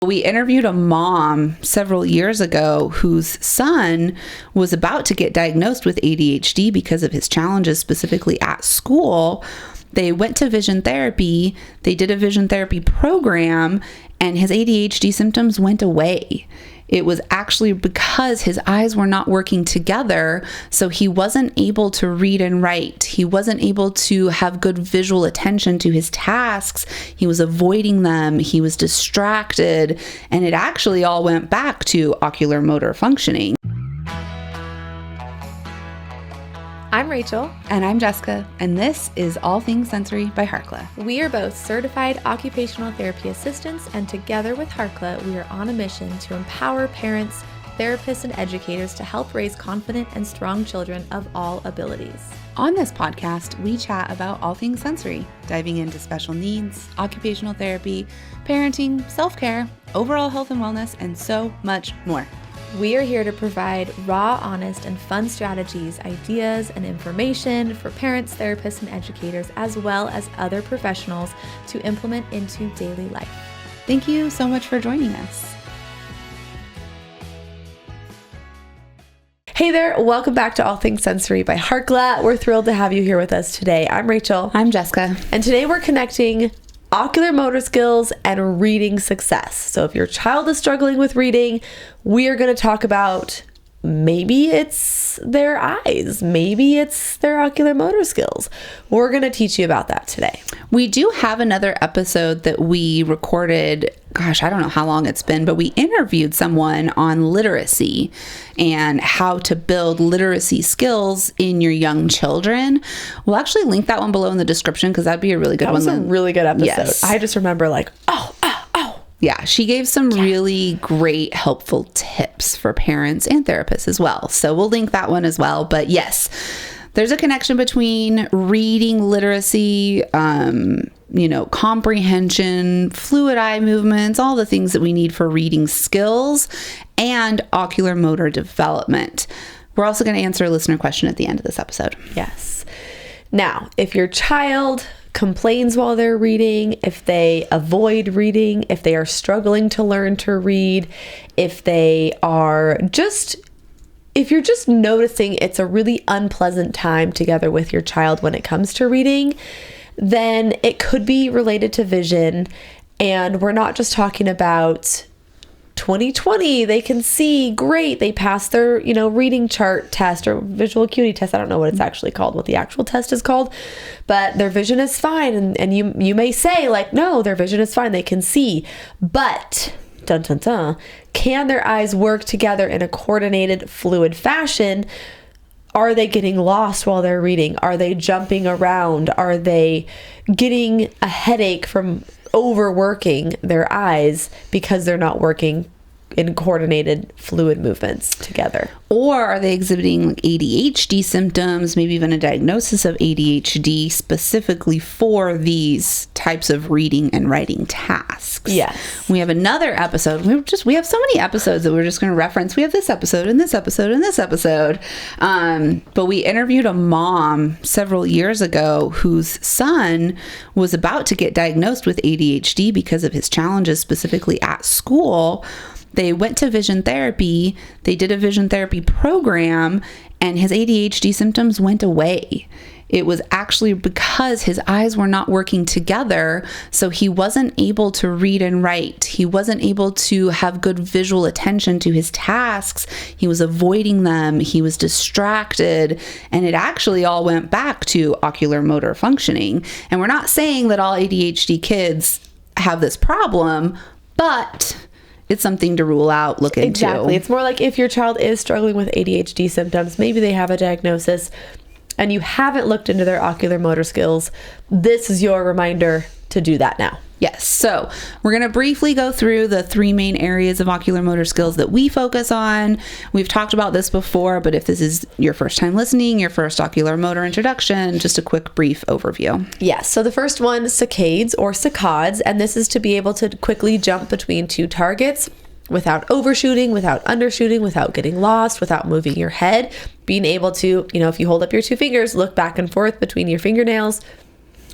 We interviewed a mom several years ago whose son was about to get diagnosed with ADHD because of his challenges specifically at school. They went to vision therapy, they did a vision therapy program, and his ADHD symptoms went away. It was actually because his eyes were not working together, so he wasn't able to read and write. He wasn't able to have good visual attention to his tasks. He was avoiding them. He was distracted, and it actually all went back to ocular motor functioning. I'm Rachel. And I'm Jessica, and this is All Things Sensory by Harkla. We are both certified occupational therapy assistants, and together with Harkla, we are on a mission to empower parents, therapists, and educators to help raise confident and strong children of all abilities. On this podcast, we chat about all things sensory, diving into special needs, occupational therapy, parenting, self-care, overall health and wellness, and so much more. We are here to provide raw, honest, and fun strategies, ideas, and information for parents, therapists, and educators, as well as other professionals to implement into daily life. Thank you so much for joining us. Hey there, welcome back to All Things Sensory by Harkla. We're thrilled to have you here with us today. I'm Rachel. I'm Jessica. And today we're connecting ocular motor skills and reading success. So if your child is struggling with reading, we are going to talk about maybe it's their eyes, maybe it's their ocular motor skills. We're going to teach you about that today. We do have another episode that we recorded, I don't know how long it's been, but we interviewed someone on literacy and how to build literacy skills in your young children. We'll actually link that one below in the description because that'd be a really good one. That was a really good episode. Yes. I just remember Yeah, she gave some really great, helpful tips for parents and therapists as well. So we'll link that one as well. But yes, there's a connection between reading literacy, comprehension, fluid eye movements, all the things that we need for reading skills, and ocular motor development. We're also going to answer a listener question at the end of this episode. Yes. Now, if your child complains while they're reading, if they avoid reading, if they are struggling to learn to read, if you're just noticing it's a really unpleasant time together with your child when it comes to reading, then it could be related to vision. And we're not just talking about 20/20, they can see great, they passed their reading chart test or visual acuity test. I don't know what it's actually called, what the actual test is called, but their vision is fine. And you may say no, their vision is fine, they can see, but can their eyes work together in a coordinated, fluid fashion? Are they getting lost while they're reading? Are they jumping around? Are they getting a headache from overworking their eyes because they're not working in coordinated fluid movements together? Or are they exhibiting ADHD symptoms, maybe even a diagnosis of ADHD specifically for these types of reading and writing tasks? Yes. We have another episode. We have so many episodes that we're just going to reference. We have this episode and this episode and this episode. But we interviewed a mom several years ago whose son was about to get diagnosed with ADHD because of his challenges specifically at school. They went to vision therapy, they did a vision therapy program, and his ADHD symptoms went away. It was actually because his eyes were not working together, so he wasn't able to read and write. He wasn't able to have good visual attention to his tasks. He was avoiding them. He was distracted, and it actually all went back to ocular motor functioning. And we're not saying that all ADHD kids have this problem, but it's something to rule out, look into. Exactly. It's more like if your child is struggling with ADHD symptoms, maybe they have a diagnosis, and you haven't looked into their ocular motor skills, this is your reminder to do that now. Yes. So we're going to briefly go through the three main areas of ocular motor skills that we focus on. We've talked about this before, but if this is your first time listening, your first ocular motor introduction, just a quick brief overview. Yes. So the first one, Saccades or Saccades, and this is to be able to quickly jump between two targets without overshooting, without undershooting, without getting lost, without moving your head, being able to, if you hold up your two fingers, look back and forth between your fingernails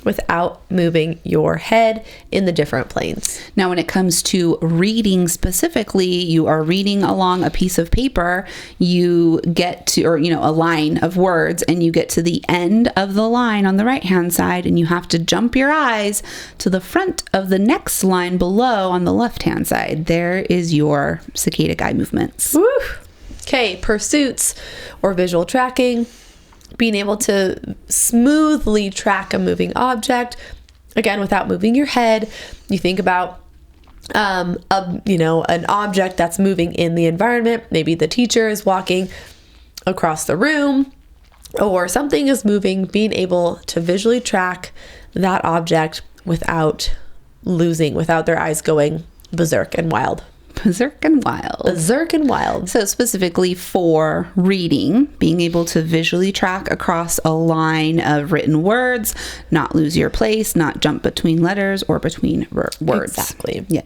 without moving your head in the different planes. Now, when it comes to reading specifically, you are reading along a piece of paper, you get to, or, a line of words, and you get to the end of the line on the right-hand side, and you have to jump your eyes to the front of the next line below on the left-hand side. There is your saccadic eye movements. Woo! Okay, pursuits or visual tracking. Being able to smoothly track a moving object, again, without moving your head. You think about, an object that's moving in the environment. Maybe the teacher is walking across the room or something is moving. Being able to visually track that object without their eyes going berserk and wild. Berserk and wild. Berserk and wild. So specifically for reading, being able to visually track across a line of written words, not lose your place, not jump between letters or between words. Exactly. Yeah.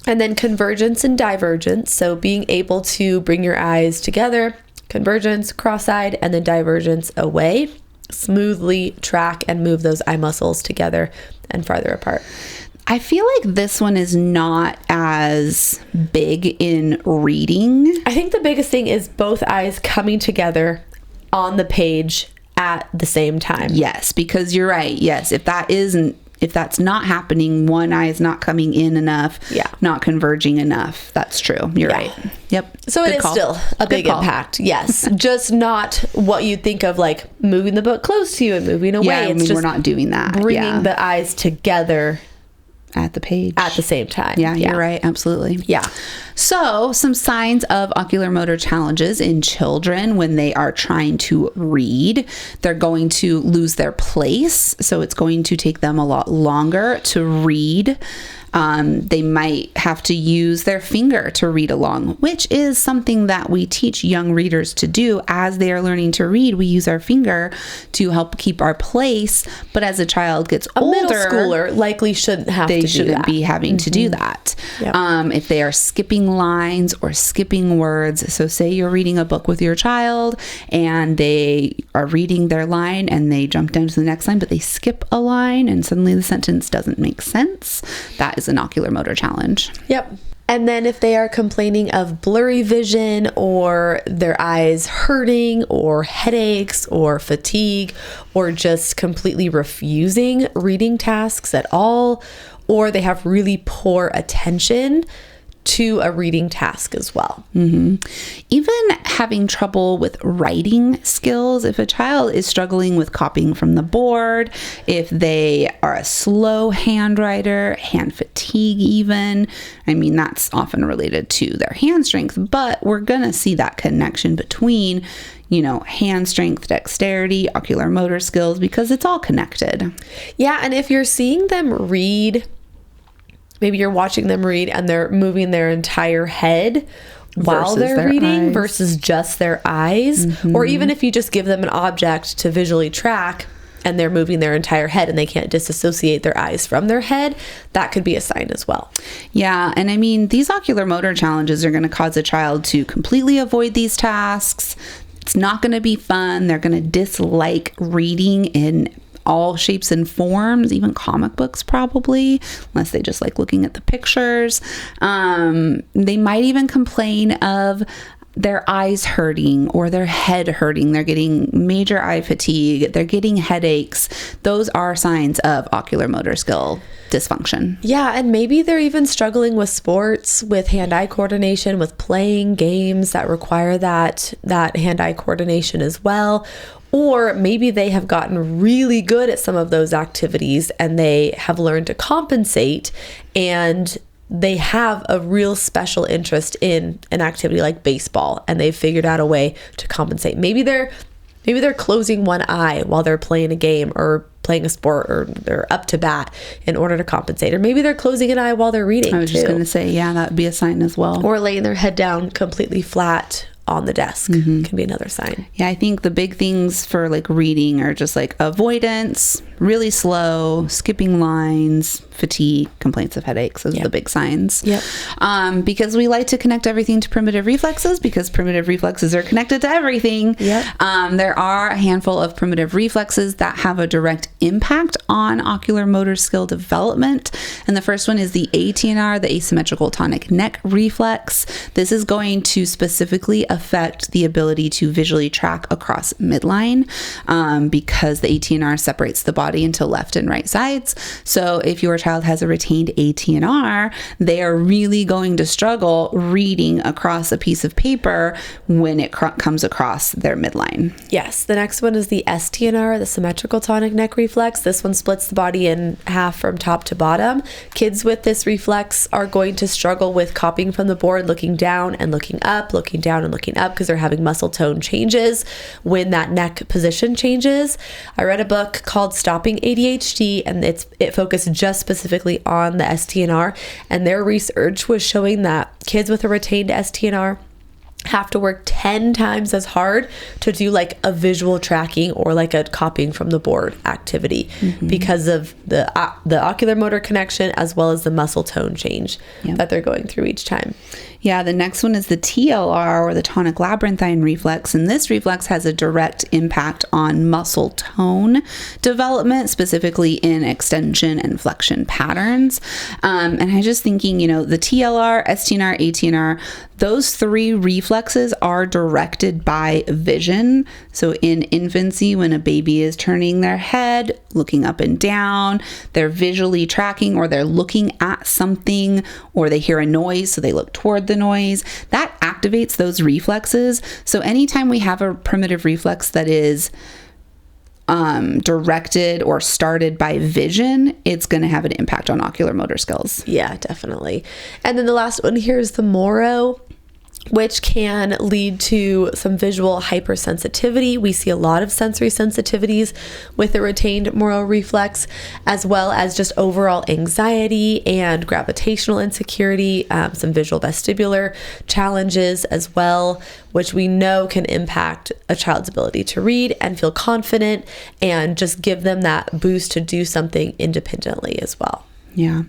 And then convergence and divergence. So being able to bring your eyes together, convergence, cross-eyed, and then divergence away. Smoothly track and move those eye muscles together and farther apart. I feel like this one is not as big in reading. I think the biggest thing is both eyes coming together on the page at the same time. Yes, because you're right. Yes, if that's not happening, one eye is not coming in enough, not converging enough. That's true. You're right. Yep. So it is still a big impact. Yes. Just not what you think of like moving the book close to you and moving away. Yeah, it's just we're not doing that. Bringing the eyes together at the page at the same time. Yeah, you're right. Absolutely. Yeah. So some signs of ocular motor challenges in children when they are trying to read. They're going to lose their place. So it's going to take them a lot longer to read. They might have to use their finger to read along, which is something that we teach young readers to do. As they are learning to read, we use our finger to help keep our place. But as a child gets older, middle schooler likely shouldn't have to do that. They shouldn't be having to do that. Yep. If they are skipping lines or skipping words. So say you're reading a book with your child and they are reading their line and they jump down to the next line, but they skip a line and suddenly the sentence doesn't make sense. That is an ocular motor challenge. Yep. And then if they are complaining of blurry vision or their eyes hurting or headaches or fatigue or just completely refusing reading tasks at all, or they have really poor attention to a reading task as well. Mm-hmm. Even having trouble with writing skills, if a child is struggling with copying from the board, if they are a slow hand writer, hand fatigue even, that's often related to their hand strength, but we're going to see that connection between hand strength, dexterity, ocular motor skills, because it's all connected. Yeah, and if you're seeing them read, maybe you're watching them read and they're moving their entire head while they're reading versus just their eyes. Mm-hmm. Or even if you just give them an object to visually track and they're moving their entire head and they can't disassociate their eyes from their head, that could be a sign as well. Yeah. And these ocular motor challenges are going to cause a child to completely avoid these tasks. It's not going to be fun. They're going to dislike reading in all shapes and forms, even comic books probably, unless they just like looking at the pictures. They might even complain of their eyes hurting or their head hurting. They're getting major eye fatigue. They're getting headaches. Those are signs of ocular motor skill dysfunction. Yeah, and maybe they're even struggling with sports, with hand-eye coordination, with playing games that require that hand-eye coordination as well. Or maybe they have gotten really good at some of those activities and they have learned to compensate and they have a real special interest in an activity like baseball and they've figured out a way to compensate. Maybe they're closing one eye while they're playing a game or playing a sport, or they're up to bat in order to compensate. Or maybe they're closing an eye while they're reading. I was just going to say, yeah, that would be a sign as well. Or laying their head down completely flat on the desk can be another sign. Yeah, I think the big things for like reading are just like avoidance, really slow, skipping lines, fatigue, complaints of headaches. Those are the big signs. Yep. Because we like to connect everything to primitive reflexes because primitive reflexes are connected to everything. Yep. There are a handful of primitive reflexes that have a direct impact on ocular motor skill development. And the first one is the ATNR, the asymmetrical tonic neck reflex. This is going to specifically affect the ability to visually track across midline because the ATNR separates the body into left and right sides. So if your child has a retained ATNR, they are really going to struggle reading across a piece of paper when it comes across their midline. Yes. The next one is the STNR, the symmetrical tonic neck reflex. This one splits the body in half from top to bottom. Kids with this reflex are going to struggle with copying from the board, looking down and looking up, looking down and looking up because they're having muscle tone changes when that neck position changes. I read a book called Stopping ADHD, and it focused just specifically on the STNR, and their research was showing that kids with a retained STNR have to work 10 times as hard to do like a visual tracking or like a copying from the board activity because of the ocular motor connection as well as the muscle tone change that they're going through each time. Yeah, the next one is the TLR, or the tonic labyrinthine reflex. And this reflex has a direct impact on muscle tone development, specifically in extension and flexion patterns. And I just thinking, the TLR, STNR, ATNR, those three reflexes are directed by vision. So in infancy, when a baby is turning their head, looking up and down, they're visually tracking, or they're looking at something, or they hear a noise, so they look toward the noise. That activates those reflexes. So anytime we have a primitive reflex that is directed or started by vision, it's going to have an impact on ocular motor skills. Yeah, definitely. And then the last one here is the Moro, which can lead to some visual hypersensitivity. We see a lot of sensory sensitivities with the retained Moro reflex, as well as just overall anxiety and gravitational insecurity, some visual vestibular challenges as well, which we know can impact a child's ability to read and feel confident and just give them that boost to do something independently as well. Yeah.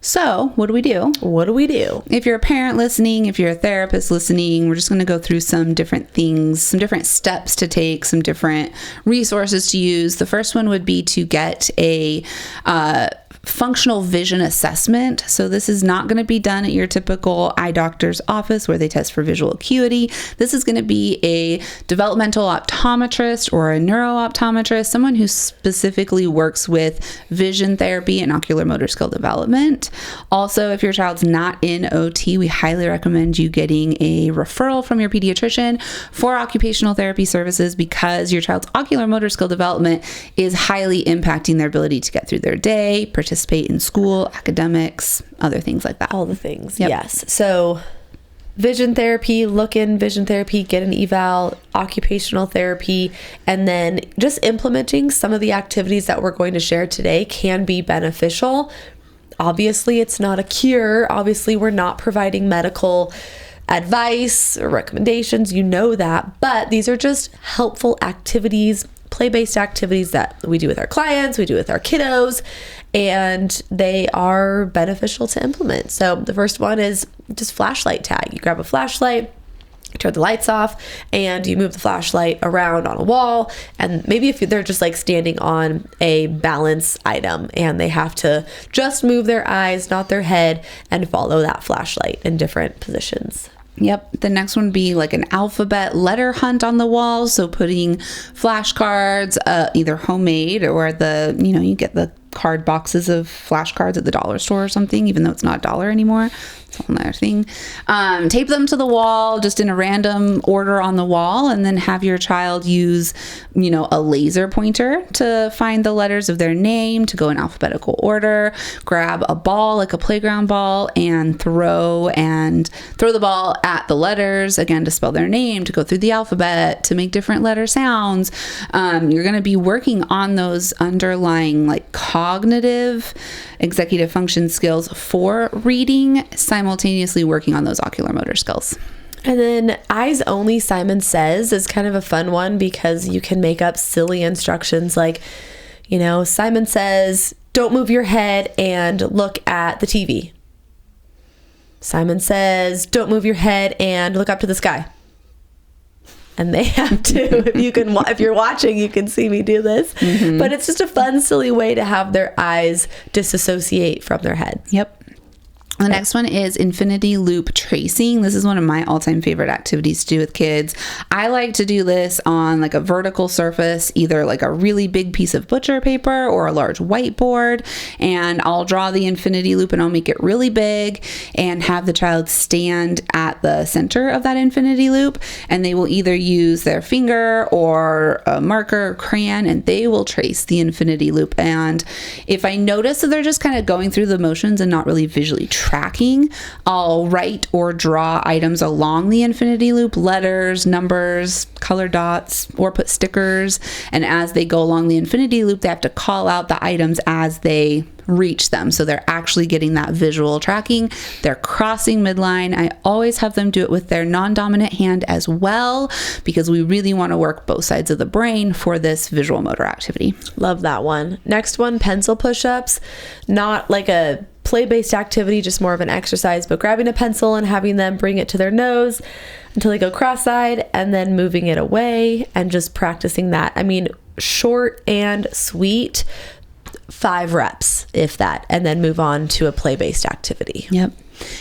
So what do we do? What do we do? If you're a parent listening, if you're a therapist listening, we're just going to go through some different things, some different steps to take, some different resources to use. The first one would be to get a functional vision assessment. So this is not going to be done at your typical eye doctor's office where they test for visual acuity. This is going to be a developmental optometrist or a neuro-optometrist, someone who specifically works with vision therapy and ocular motor skill development. Also, if your child's not in OT, we highly recommend you getting a referral from your pediatrician for occupational therapy services because your child's ocular motor skill development is highly impacting their ability to get through their day, participate in school, academics, other things like that. All the things, yes. So vision therapy, look in vision therapy, get an eval, occupational therapy, and then just implementing some of the activities that we're going to share today can be beneficial. Obviously, it's not a cure. Obviously, we're not providing medical advice or recommendations, you know that, but these are just helpful activities, play-based activities that we do with our clients, we do with our kiddos, and they are beneficial to implement. So the first one is just flashlight tag. You grab a flashlight, turn the lights off, and you move the flashlight around on a wall. And maybe if they're just like standing on a balance item and they have to just move their eyes, not their head, and follow that flashlight in different positions. Yep. The next one would be like an alphabet letter hunt on the wall. So putting flashcards, either homemade or you get the card boxes of flashcards at the dollar store or something, even though it's not $1 anymore. It's a whole nother thing. Tape them to the wall, just in a random order on the wall, and then have your child use, a laser pointer to find the letters of their name, to go in alphabetical order. Grab a ball, like a playground ball, and throw the ball at the letters, again, to spell their name, to go through the alphabet, to make different letter sounds. You're going to be working on those underlying like cognitive executive function skills for reading, simultaneously working on those ocular motor skills. And then eyes only, Simon Says, is kind of a fun one because you can make up silly instructions like, Simon says, don't move your head and look at the TV. Simon says, don't move your head and look up to the sky. And they have to, if you're watching, you can see me do this. Mm-hmm. But it's just a fun, silly way to have their eyes disassociate from their head. Yep. The next one is infinity loop tracing. This is one of my all-time favorite activities to do with kids. I like to do this on like a vertical surface, either like a really big piece of butcher paper or a large whiteboard. And I'll draw the infinity loop and I'll make it really big and have the child stand at the center of that infinity loop. And they will either use their finger or a marker or crayon and they will trace the infinity loop. And if I notice that they're just kind of going through the motions and not really visually tracking, I'll write or draw items along the infinity loop, letters, numbers, color dots, or put stickers. And as they go along the infinity loop, they have to call out the items as they reach them. So they're actually getting that visual tracking. They're crossing midline. I always have them do it with their non-dominant hand as well, because we really want to work both sides of the brain for this visual motor activity. Love that one. Next one, pencil push-ups. Not like a play-based activity, just more of an exercise, but grabbing a pencil and having them bring it to their nose until they go cross-eyed and then moving it away and just practicing that. I mean, short and sweet, 5 reps, if that, and then move on to a play-based activity. Yep.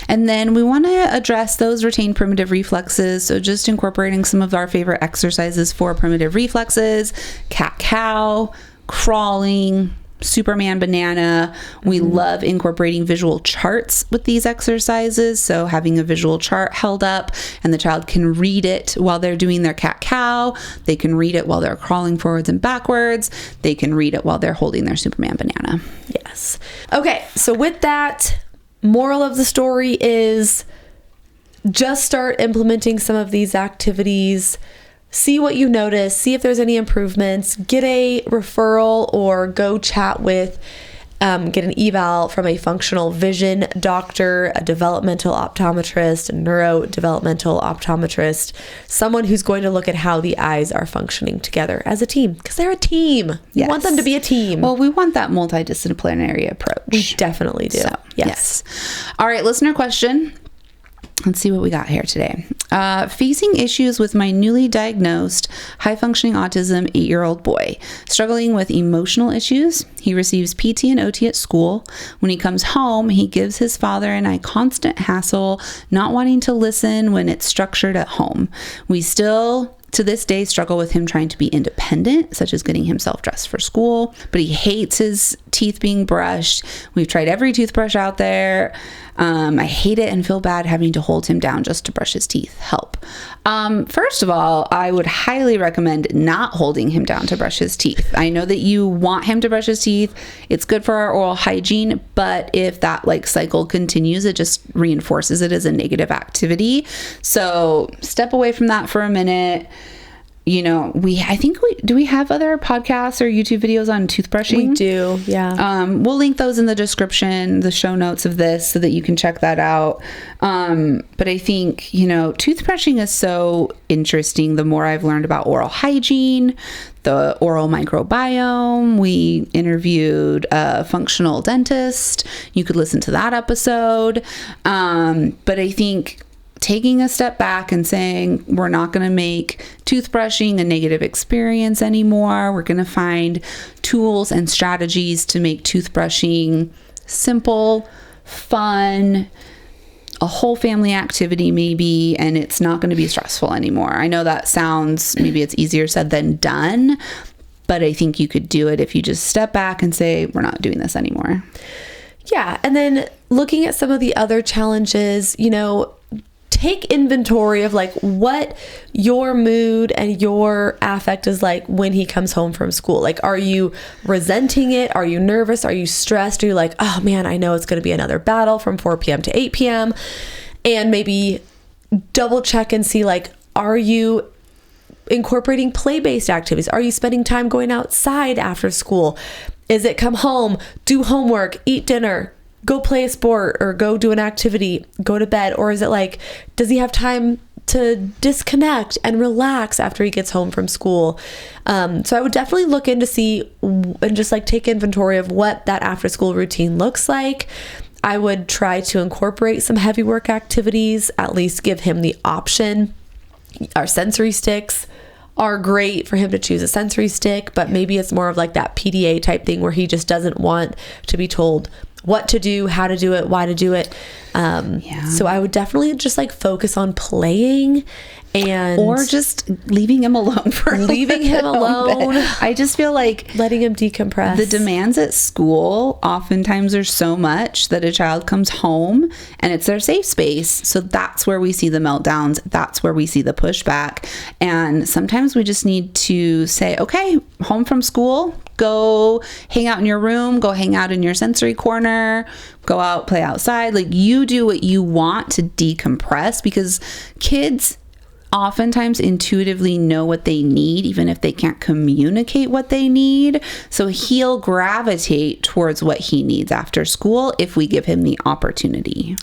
And then we want to address those retained primitive reflexes. So just incorporating some of our favorite exercises for primitive reflexes: cat-cow, crawling, Superman banana. We love incorporating visual charts with these exercises. So having a visual chart held up and the child can read it while they're doing their cat-cow. They can read it while they're crawling forwards and backwards. They can read it while they're holding their Superman banana. Yes. Okay. So with that, moral of the story is just start implementing some of these activities. See what you notice, see if there's any improvements, get a referral or go chat with, get an eval from a functional vision doctor, a developmental optometrist, a neurodevelopmental optometrist, someone who's going to look at how the eyes are functioning together as a team, because they're a team. Yes. You want them to be a team. Well, we want that multidisciplinary approach. We definitely do. So, yes. All right, listener question. Let's see what we got here today. Facing issues with my newly diagnosed high-functioning autism 8-year-old boy. Struggling with emotional issues. He receives PT and OT at school. When he comes home, he gives his father and I constant hassle, not wanting to listen when it's structured at home. We still, to this day, struggle with him trying to be independent, such as getting himself dressed for school, but he hates his teeth being brushed. We've tried every toothbrush out there. I hate it and feel bad having to hold him down just to brush his teeth. Help. First of all, I would highly recommend not holding him down to brush his teeth. I know that you want him to brush his teeth. It's good for our oral hygiene, but if that cycle continues, it just reinforces it as a negative activity. So step away from that for a minute. Do we have other podcasts or YouTube videos on toothbrushing? We do, yeah. We'll link those in the description, the show notes of this, so that you can check that out. But I think, toothbrushing is so interesting. The more I've learned about oral hygiene, the oral microbiome, we interviewed a functional dentist. You could listen to that episode. But I think taking a step back and saying, we're not going to make toothbrushing a negative experience anymore. We're going to find tools and strategies to make toothbrushing simple, fun, a whole family activity maybe, and it's not going to be stressful anymore. I know that sounds, maybe it's easier said than done, but I think you could do it if you just step back and say, we're not doing this anymore. Yeah. And then looking at some of the other challenges, take inventory of what your mood and your affect is like when he comes home from school. Are you resenting it? Are you nervous? Are you stressed? Are you like, oh man, I know it's going to be another battle from 4 p.m. to 8 p.m. And maybe double check and see, are you incorporating play-based activities? Are you spending time going outside after school? Is it come home, do homework, eat dinner, go play a sport or go do an activity, go to bed? Or is it does he have time to disconnect and relax after he gets home from school. So I would definitely look in to see and just like take inventory of what that after school routine looks like. I would try to incorporate some heavy work activities, at least give him the option. Our sensory sticks are great for him to choose a sensory stick, but maybe it's more of like that PDA type thing where he just doesn't want to be told what to do, how to do it, why to do it. So I would definitely just like focus on playing or just leaving him alone for leaving him alone. I just feel like letting him decompress. The demands at school oftentimes are so much that a child comes home and it's their safe space. So that's where we see the meltdowns. That's where we see the pushback. And sometimes we just need to say, okay, home from school, go hang out in your room, go hang out in your sensory corner, go out, play outside. Like, you do what you want to decompress, because kids oftentimes intuitively know what they need, even if they can't communicate what they need. So he'll gravitate towards what he needs after school if we give him the opportunity.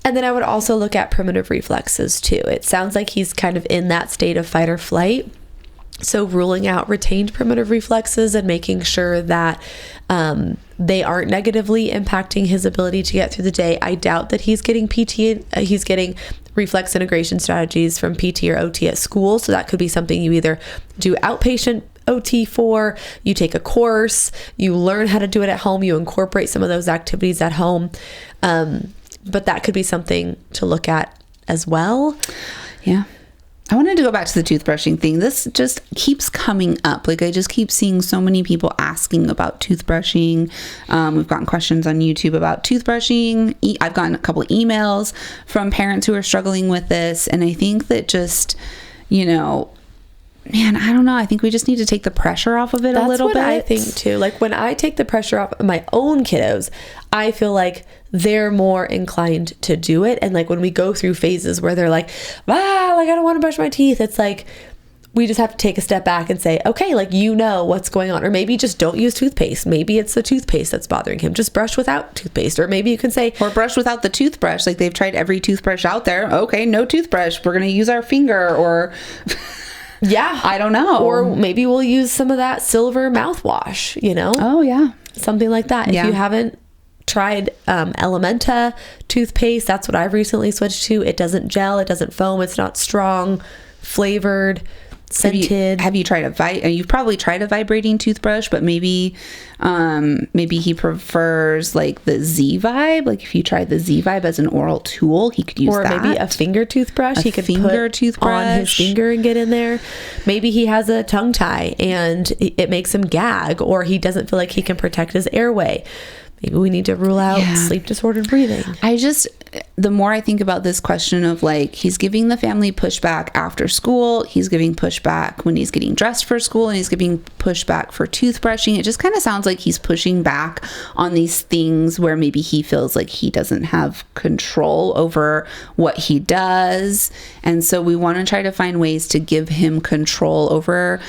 And then I would also look at primitive reflexes too. It sounds like he's kind of in that state of fight or flight. So ruling out retained primitive reflexes and making sure that they aren't negatively impacting his ability to get through the day. I doubt that he's getting he's getting reflex integration strategies from PT or OT at school. So that could be something you either do outpatient OT for, you take a course, you learn how to do it at home, you incorporate some of those activities at home. But that could be something to look at as well. Yeah. I wanted to go back to the toothbrushing thing. This just keeps coming up. Like, I just keep seeing so many people asking about toothbrushing. We've gotten questions on YouTube about toothbrushing. I've gotten a couple of emails from parents who are struggling with this. And I think that just, man, I don't know. I think we just need to take the pressure off of it a little bit. That's what I think too. Like, when I take the pressure off of my own kiddos, I feel like they're more inclined to do it. And like, when we go through phases where they're like, I don't want to brush my teeth, it's like, we just have to take a step back and say, okay, like, what's going on. Or maybe just don't use toothpaste. Maybe it's the toothpaste that's bothering him. Just brush without toothpaste. Or maybe you can say, or brush without the toothbrush. Like, they've tried every toothbrush out there. Okay, no toothbrush. We're going to use our finger, or yeah, I don't know. Or maybe we'll use some of that silver mouthwash, Oh, yeah. Something like that. Yeah. If you haven't tried Elementa toothpaste, that's what I've recently switched to. It doesn't gel, it doesn't foam, it's not strong, flavored, scented. Have you tried you've probably tried a vibrating toothbrush, but maybe he prefers like the Z Vibe. Like, if you tried the Z Vibe as an oral tool, he could use that. Or maybe a finger toothbrush. He could put on his finger and get in there. Maybe he has a tongue tie and it makes him gag, or he doesn't feel like he can protect his airway. Maybe we need to rule out sleep disordered breathing. The more I think about this question of like, he's giving the family pushback after school, he's giving pushback when he's getting dressed for school, and he's giving pushback for toothbrushing. It just kind of sounds like he's pushing back on these things where maybe he feels like he doesn't have control over what he does. And so we want to try to find ways to give him control over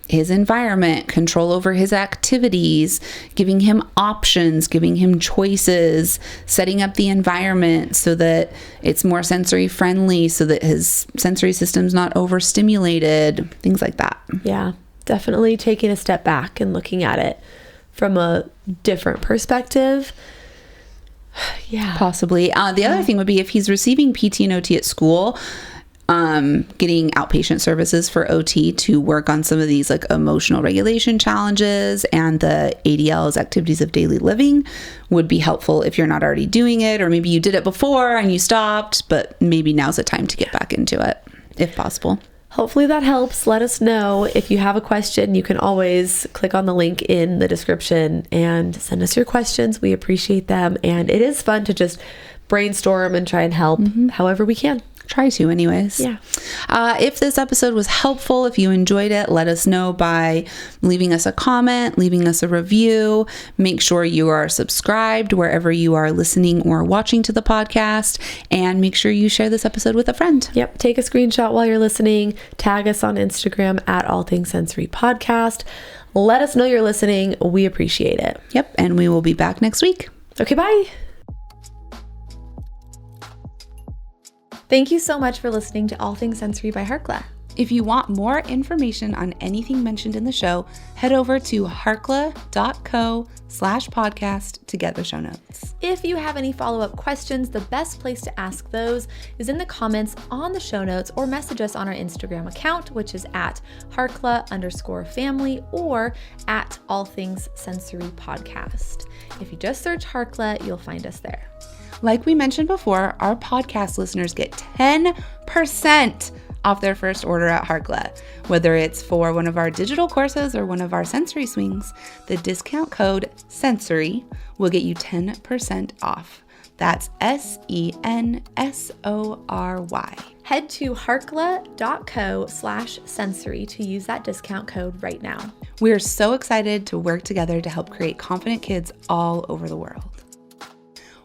his environment, control over his activities, giving him options, giving him choices, setting up the environment so that it's more sensory friendly, so that his sensory system's not overstimulated, things like that. Yeah, definitely taking a step back and looking at it from a different perspective. Yeah. Possibly. The other thing would be, if he's receiving PT and OT at school, getting outpatient services for OT to work on some of these like emotional regulation challenges and the ADL's activities of daily living would be helpful if you're not already doing it, or maybe you did it before and you stopped, but maybe now's the time to get back into it if possible. Hopefully that helps. Let us know. If you have a question, you can always click on the link in the description and send us your questions. We appreciate them. And it is fun to just brainstorm and try and help however we can. Try to anyways. Yeah. If this episode was helpful, if you enjoyed it, let us know by leaving us a comment, leaving us a review. Make sure you are subscribed wherever you are listening or watching to the podcast, and make sure you share this episode with a friend. Yep. Take a screenshot while you're listening. Tag us on Instagram at All Things Sensory Podcast. Let us know you're listening. We appreciate it. Yep. And we will be back next week. Okay, bye. Thank you so much for listening to All Things Sensory by Harkla. If you want more information on anything mentioned in the show, head over to harkla.co/podcast to get the show notes. If you have any follow-up questions, the best place to ask those is in the comments on the show notes or message us on our Instagram account, which is at Harkla_family or at All Things Sensory Podcast. If you just search Harkla, you'll find us there. Like we mentioned before, our podcast listeners get 10% off their first order at Harkla. Whether it's for one of our digital courses or one of our sensory swings, the discount code SENSORY will get you 10% off. That's SENSORY. Head to harkla.co/sensory to use that discount code right now. We are so excited to work together to help create confident kids all over the world.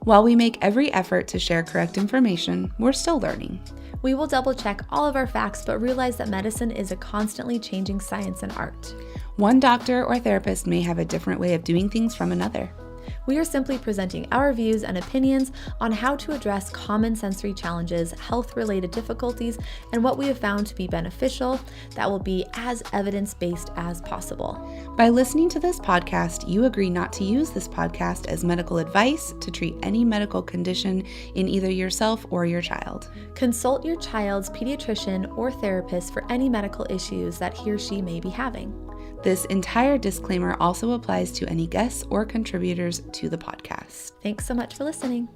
While we make every effort to share correct information, we're still learning. We will double check all of our facts, but realize that medicine is a constantly changing science and art. One doctor or therapist may have a different way of doing things from another. We are simply presenting our views and opinions on how to address common sensory challenges, health-related difficulties, and what we have found to be beneficial that will be as evidence-based as possible. By listening to this podcast, you agree not to use this podcast as medical advice to treat any medical condition in either yourself or your child. Consult your child's pediatrician or therapist for any medical issues that he or she may be having. This entire disclaimer also applies to any guests or contributors to the podcast. Thanks so much for listening.